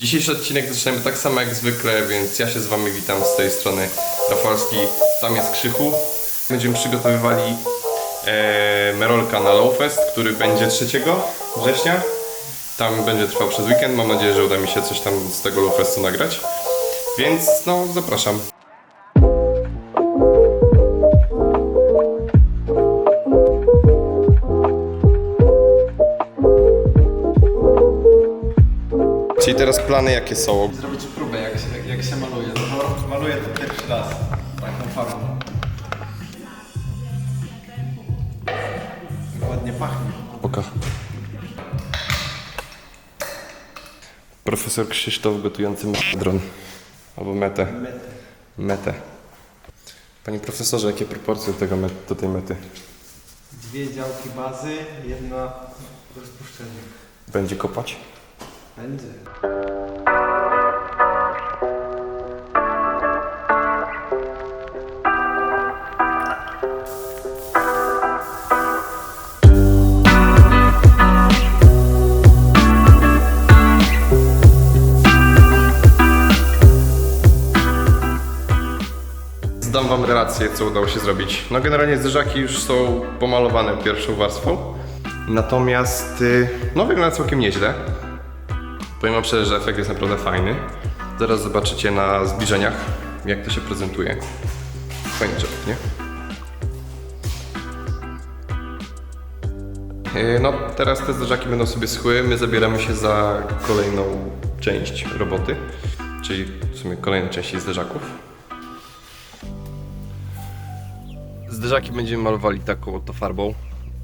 Dzisiejszy odcinek zaczynamy tak samo jak zwykle, więc ja się z wami witam z tej strony Rafalski, tam jest Krzychu. Będziemy przygotowywali Merolka na Lowfest, który będzie 3 września. Tam będzie trwał przez weekend, mam nadzieję, że uda mi się coś tam z tego Lowfestu nagrać. Więc no, zapraszam. Czyli teraz plany jakie są? Zrobić próbę jak się maluje. No, maluję to pierwszy raz taką farbą. Ładnie pachnie. Oka. Profesor Krzysztof gotujący metadron. Albo metę. Metę. Panie profesorze, jakie proporcje do tej mety? 2 działki bazy, 1 rozpuszczenie. Będzie kopać? Będzie. Zdam wam relację, co udało się zrobić. No generalnie zderzaki już są pomalowane pierwszą warstwą. Natomiast no wygląda całkiem nieźle. Powiem wam szczerze, że efekt jest naprawdę fajny. Zaraz zobaczycie na zbliżeniach, jak to się prezentuje. Fajny czepek, nie? No teraz te zderzaki będą sobie schły. My zabieramy się za kolejną część roboty. Czyli w sumie kolejne części zderzaków. Zderzaki będziemy malowali taką oto farbą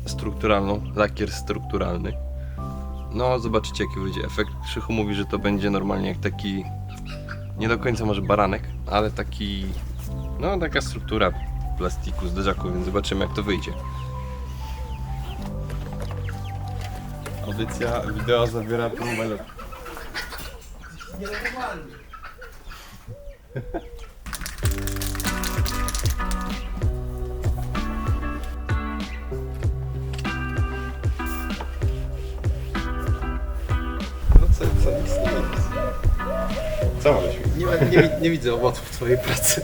strukturalną, lakier strukturalny. No zobaczycie jaki będzie efekt. Krzychu mówi, że to będzie normalnie jak taki, nie do końca może baranek, ale taki, no taka struktura plastiku, zderzaku, więc zobaczymy jak to wyjdzie. Audycja wideo zawiera próbę. Co możesz mi? Nie widzę owoców twojej pracy.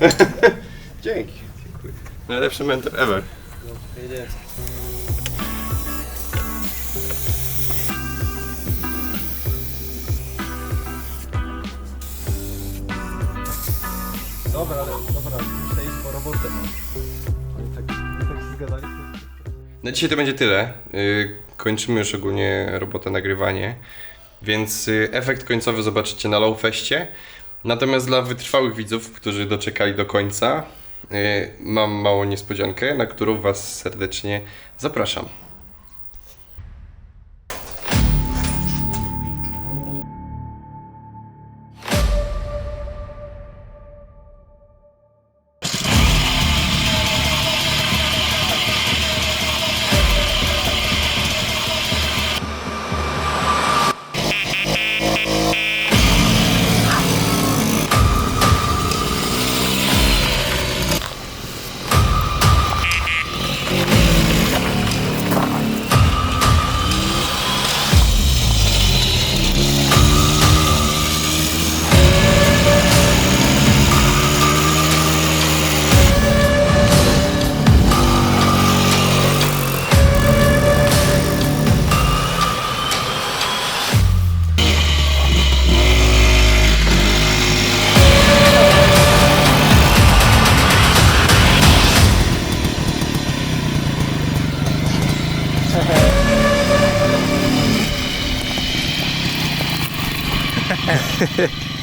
Dzięki. Dziękuję. Najlepszy mentor ever. Dobra, muszę iść po robotę. Oni tak się zgadaliśmy. Na dzisiaj to będzie tyle. Kończymy już ogólnie robotę, nagrywanie. Więc efekt końcowy zobaczycie na Lowfestie. Natomiast dla wytrwałych widzów, którzy doczekali do końca, mam małą niespodziankę, na którą was serdecznie zapraszam.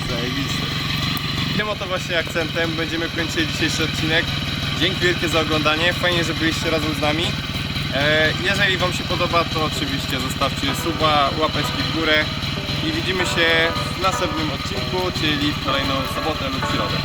Zajebiste. Tym oto właśnie akcentem będziemy kończyli dzisiejszy odcinek. Dzięki wielkie za oglądanie, fajnie, że byliście razem z nami. Jeżeli wam się podoba, to oczywiście zostawcie suba, łapeczki w górę i widzimy się w następnym odcinku, czyli w kolejną sobotę lub środę.